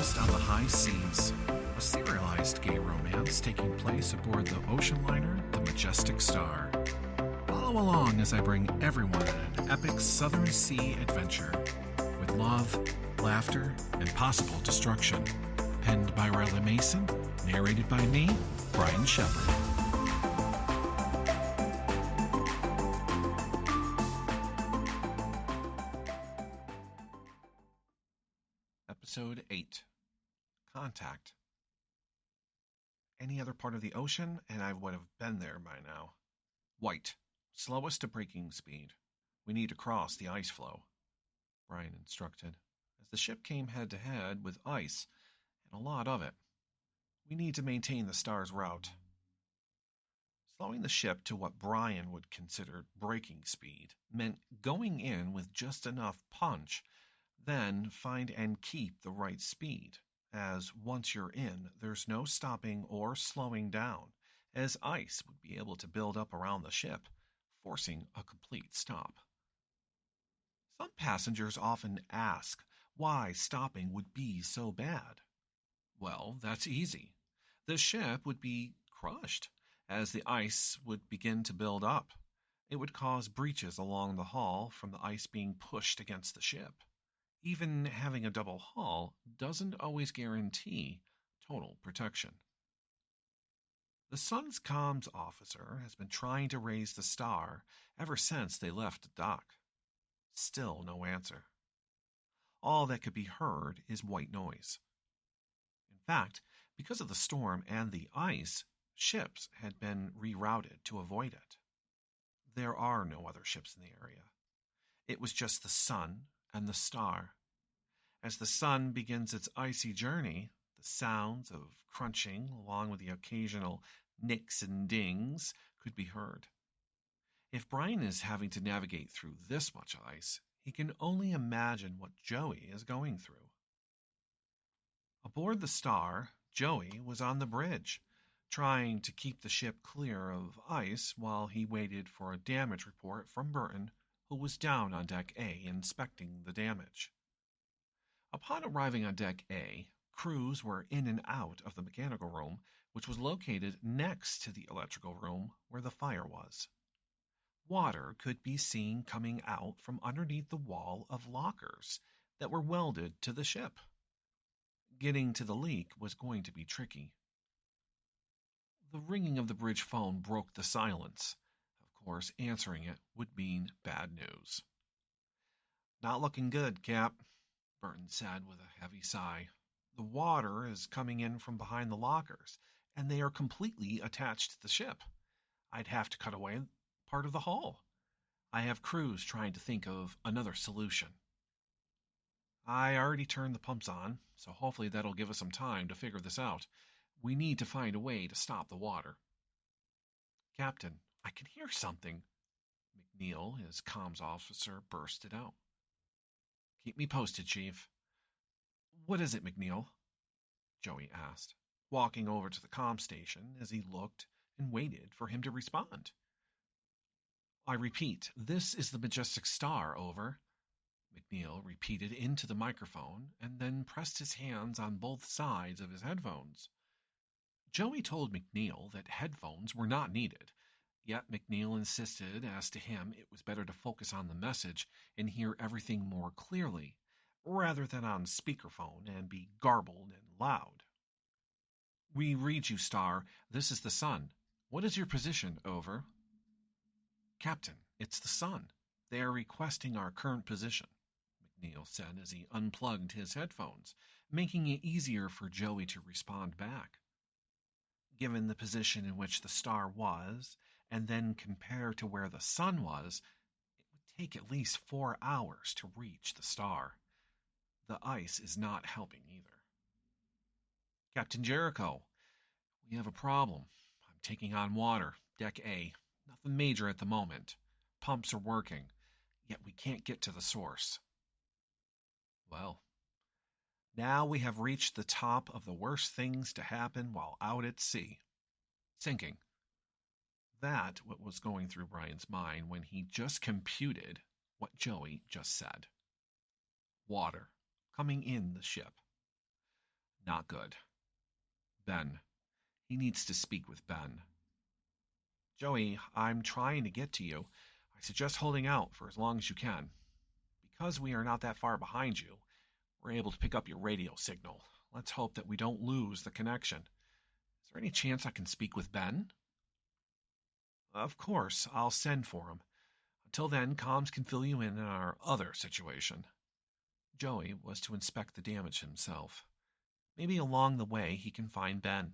Lost on the High Seas, a serialized gay romance taking place aboard the ocean liner, the Majestic Star. Follow along as I bring everyone on an epic Southern Sea adventure with love, laughter, and possible destruction. Penned by Riley Mason, narrated by me, Brian Shepard. Episode 8. Contact. Any other part of the ocean, and I would have been there by now. White. Slowest to breaking speed. We need to cross the ice floe, Brian instructed, as the ship came head-to-head with ice, and a lot of it. We need to maintain the star's route. Slowing the ship to what Brian would consider breaking speed meant going in with just enough punch, then find and keep the right speed, as once you're in, there's no stopping or slowing down, as ice would be able to build up around the ship, forcing a complete stop. Some passengers often ask why stopping would be so bad. Well, that's easy. The ship would be crushed, as the ice would begin to build up. It would cause breaches along the hull from the ice being pushed against the ship. Even having a double hull doesn't always guarantee total protection. The Sun's comms officer has been trying to raise the star ever since they left the dock. Still no answer. All that could be heard is white noise. In fact, because of the storm and the ice, ships had been rerouted to avoid it. There are no other ships in the area. It was just the Sun and the star. As the Sun begins its icy journey, the sounds of crunching, along with the occasional nicks and dings, could be heard. If Brian is having to navigate through this much ice, he can only imagine what Joey is going through. Aboard the Star, Joey was on the bridge, trying to keep the ship clear of ice while he waited for a damage report from Burton, who was down on Deck A inspecting the damage. Upon arriving on Deck A, crews were in and out of the mechanical room, which was located next to the electrical room where the fire was. Water could be seen coming out from underneath the wall of lockers that were welded to the ship. Getting to the leak was going to be tricky. The ringing of the bridge phone broke the silence. Of course, answering it would mean bad news. "Not looking good, Cap," Burton said with a heavy sigh. "The water is coming in from behind the lockers, and they are completely attached to the ship. I'd have to cut away part of the hull. I have crews trying to think of another solution." "I already turned the pumps on, so hopefully that'll give us some time to figure this out. We need to find a way to stop the water." "Captain, I can hear something." McNeil, his comms officer, bursted out. "Keep me posted, Chief." "What is it, McNeil?" Joey asked, walking over to the comm station as he looked and waited for him to respond. "I repeat, this is the Majestic Star, over." McNeil repeated into the microphone and then pressed his hands on both sides of his headphones. Joey told McNeil that headphones were not needed, yet McNeil insisted as to him it was better to focus on the message and hear everything more clearly, rather than on speakerphone and be garbled and loud. "We read you, Star. This is the Sun. What is your position, over?" "Captain, it's the Sun. They are requesting our current position," McNeil said as he unplugged his headphones, making it easier for Joey to respond back. Given the position in which the Star was, and then compare to where the Sun was, it would take at least 4 hours to reach the Star. The ice is not helping either. "Captain Jericho, we have a problem. I'm taking on water, Deck A. Nothing major at the moment. Pumps are working, yet we can't get to the source." "Well, now we have reached the top of the worst things to happen while out at sea. Sinking." That what was going through Brian's mind when he just computed what Joey just said. Water coming in the ship. Not good. Ben. He needs to speak with Ben. Joey, I'm trying to get to you. I suggest holding out for as long as you can. Because we are not that far behind you, we're able to pick up your radio signal. Let's hope that we don't lose the connection. Is there any chance I can speak with Ben? Of course, I'll send for him. Until then, comms can fill you in on our other situation. Joey was to inspect the damage himself. Maybe along the way he can find Ben.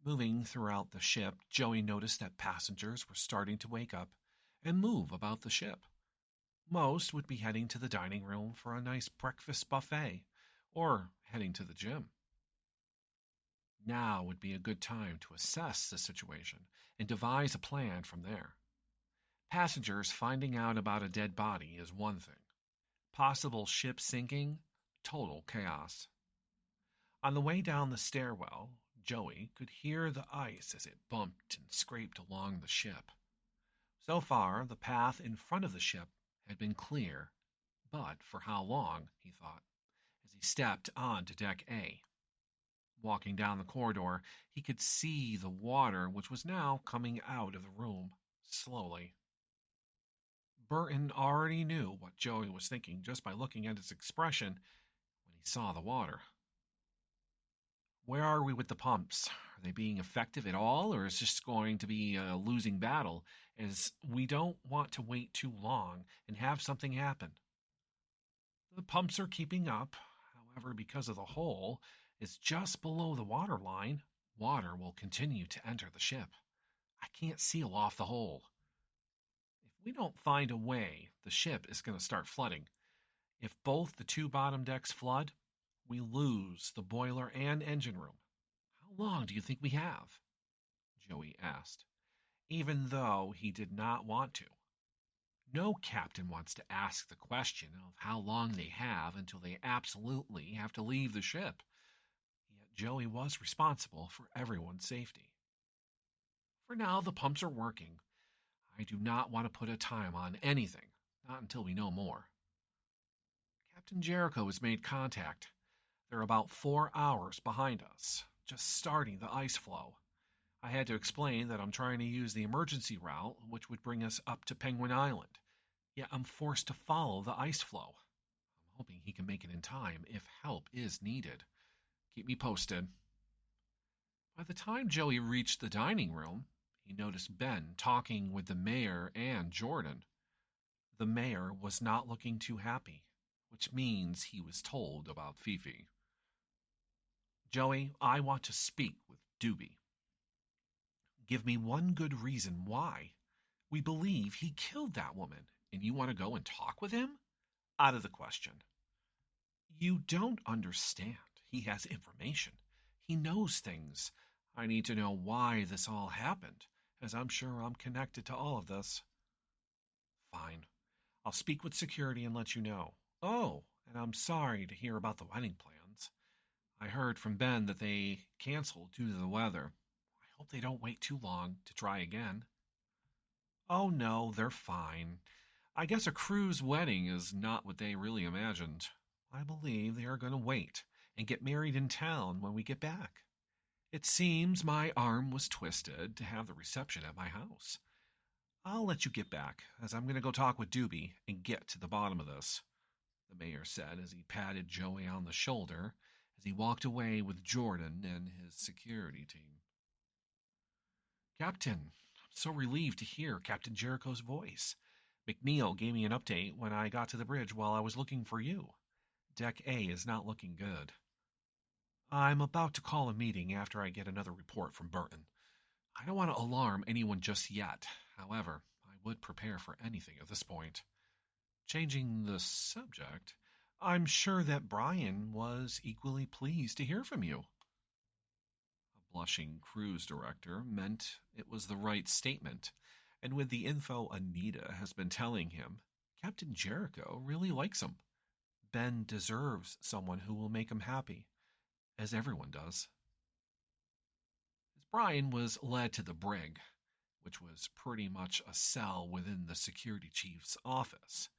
Moving throughout the ship, Joey noticed that passengers were starting to wake up and move about the ship. Most would be heading to the dining room for a nice breakfast buffet, or heading to the gym. Now would be a good time to assess the situation and devise a plan from there. Passengers finding out about a dead body is one thing. Possible ship sinking, total chaos. On the way down the stairwell, Joey could hear the ice as it bumped and scraped along the ship. So far, the path in front of the ship had been clear, but for how long, he thought, as he stepped onto Deck A. Walking down the corridor, he could see the water which was now coming out of the room, slowly. Burton already knew what Joey was thinking just by looking at his expression when he saw the water. Where are we with the pumps? Are they being effective at all, or is this going to be a losing battle, as we don't want to wait too long and have something happen? The pumps are keeping up. However, because of the hole is just below the water line, water will continue to enter the ship. I can't seal off the hole. If we don't find a way, the ship is going to start flooding. If both the two bottom decks flood, we lose the boiler and engine room. How long do you think we have? Joey asked, even though he did not want to. No captain wants to ask the question of how long they have until they absolutely have to leave the ship. Yet Joey was responsible for everyone's safety. For now, the pumps are working. I do not want to put a time on anything, not until we know more. Captain Jericho has made contact. They're about 4 hours behind us, just starting the ice flow. I had to explain that I'm trying to use the emergency route, which would bring us up to Penguin Island. Yet I'm forced to follow the ice flow. I'm hoping he can make it in time if help is needed. Keep me posted. By the time Joey reached the dining room, he noticed Ben talking with the mayor and Jordan. The mayor was not looking too happy, which means he was told about Fifi. Joey, I want to speak with Dubie. Give me one good reason why. We believe he killed that woman, and you want to go and talk with him? Out of the question. You don't understand. He has information. He knows things. I need to know why this all happened, as I'm sure I'm connected to all of this. Fine. I'll speak with security and let you know. Oh, and I'm sorry to hear about the wedding plans. I heard from Ben that they canceled due to the weather. I hope they don't wait too long to try again. Oh no, they're fine. I guess a cruise wedding is not what they really imagined. I believe they are going to wait and get married in town when we get back. It seems my arm was twisted to have the reception at my house. I'll let you get back, as I'm going to go talk with Dubie and get to the bottom of this, the mayor said as he patted Joey on the shoulder as he walked away with Jordan and his security team. Captain, I'm so relieved to hear Captain Jericho's voice. McNeil gave me an update when I got to the bridge while I was looking for you. Deck A is not looking good. I'm about to call a meeting after I get another report from Burton. I don't want to alarm anyone just yet. However, I would prepare for anything at this point. Changing the subject, I'm sure that Brian was equally pleased to hear from you. A blushing cruise director meant it was the right statement, and with the info Anita has been telling him, Captain Jericho really likes him. Ben deserves someone who will make him happy, as everyone does. As Brian was led to the brig, which was pretty much a cell within the security chief's office,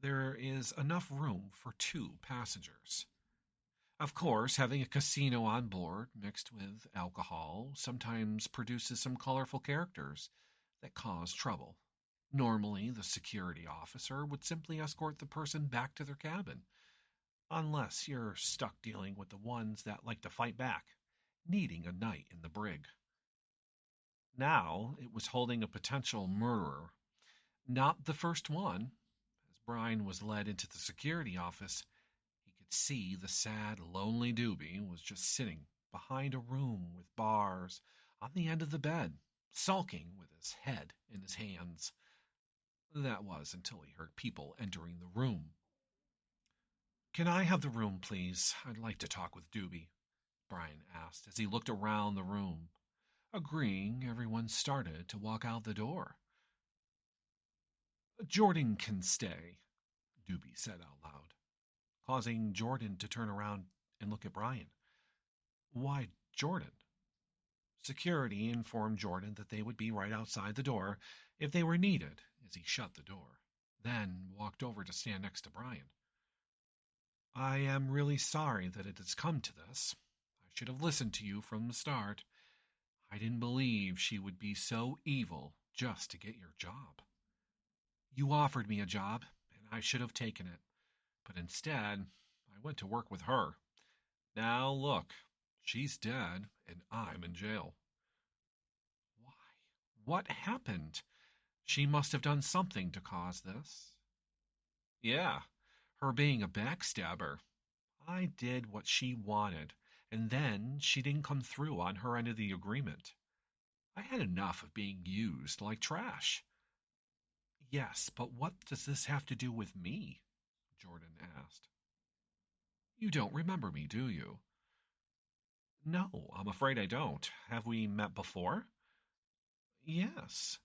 there is enough room for 2 passengers. Of course, having a casino on board mixed with alcohol sometimes produces some colorful characters that cause trouble. Normally, the security officer would simply escort the person back to their cabin, unless you're stuck dealing with the ones that like to fight back, needing a night in the brig. Now, it was holding a potential murderer. Not the first one. As Brian was led into the security office, he could see the sad, lonely Dubie was just sitting behind a room with bars on the end of the bed, sulking with his head in his hands. That was until he heard people entering the room. Can I have the room, please? I'd like to talk with Dubie, Brian asked as he looked around the room. Agreeing, everyone started to walk out the door. Jordan can stay, Dubie said out loud, causing Jordan to turn around and look at Brian. Why Jordan? Security informed Jordan that they would be right outside the door if they were needed as he shut the door, then walked over to stand next to Brian. I am really sorry that it has come to this. I should have listened to you from the start. I didn't believe she would be so evil just to get your job. You offered me a job, and I should have taken it. But instead, I went to work with her. Now look, she's dead, and I'm in jail. Why? What happened? She must have done something to cause this. Yeah, her being a backstabber. I did what she wanted, and then she didn't come through on her end of the agreement. I had enough of being used like trash. Yes, but what does this have to do with me? Jordan asked. You don't remember me, do you? No, I'm afraid I don't. Have we met before? Yes.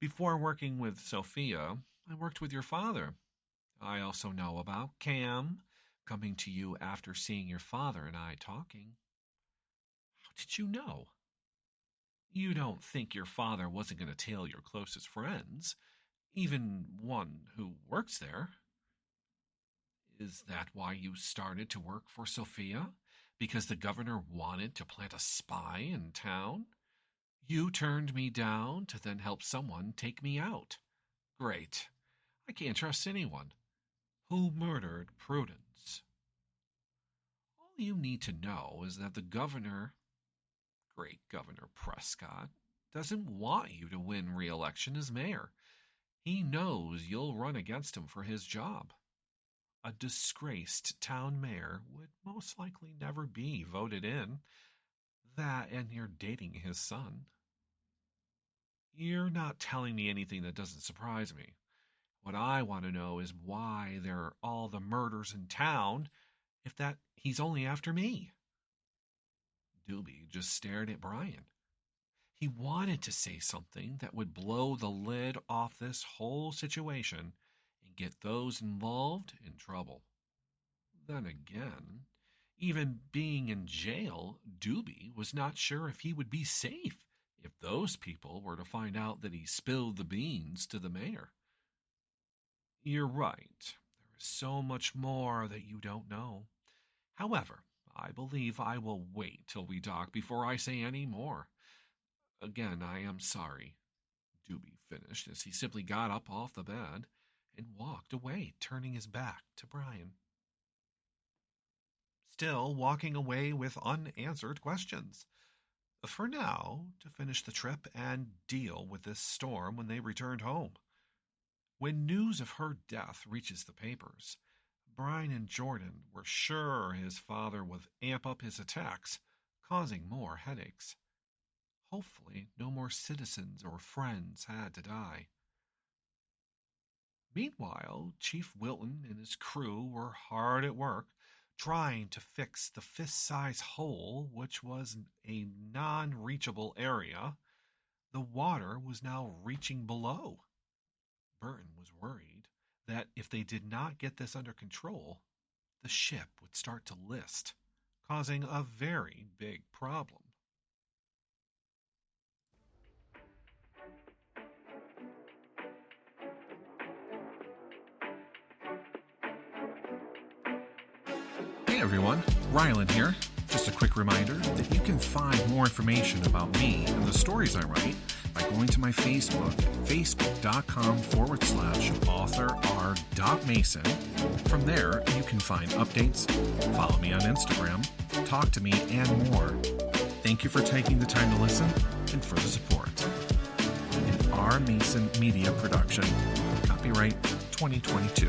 Before working with Sophia, I worked with your father. I also know about Cam coming to you after seeing your father and I talking. How did you know? You don't think your father wasn't going to tell your closest friends, even one who works there? Is that why you started to work for Sophia? Because the governor wanted to plant a spy in town? You turned me down to then help someone take me out. Great. I can't trust anyone. Who murdered Prudence? All you need to know is that the governor, great Governor Prescott, doesn't want you to win re-election as mayor. He knows you'll run against him for his job. A disgraced town mayor would most likely never be voted in. That and you're dating his son. You're not telling me anything that doesn't surprise me. What I want to know is why there are all the murders in town if that he's only after me. Dubie just stared at Brian. He wanted to say something that would blow the lid off this whole situation and get those involved in trouble. Then again, even being in jail, Dubie was not sure if he would be safe if those people were to find out that he spilled the beans to the mayor. You're right. There is so much more that you don't know. However, I believe I will wait till we talk before I say any more. Again, I am sorry, Dubie finished as he simply got up off the bed and walked away, turning his back to Brian. Still walking away with unanswered questions. For now, to finish the trip and deal with this storm when they returned home. When news of her death reaches the papers, Brian and Jordan were sure his father would amp up his attacks, causing more headaches. Hopefully, no more citizens or friends had to die. Meanwhile, Chief Wilton and his crew were hard at work trying to fix the fist-sized hole, which was a non-reachable area. The water was now reaching below. Burton was worried that if they did not get this under control, the ship would start to list, causing a very big problem. Hey everyone, Rylan here. Just a quick reminder that you can find more information about me and the stories I write by going to my Facebook at facebook.com/author.r.mason. From there, you can find updates, follow me on Instagram, talk to me, and more. Thank you for taking the time to listen and for the support. An R. Mason Media Production. Copyright 2022.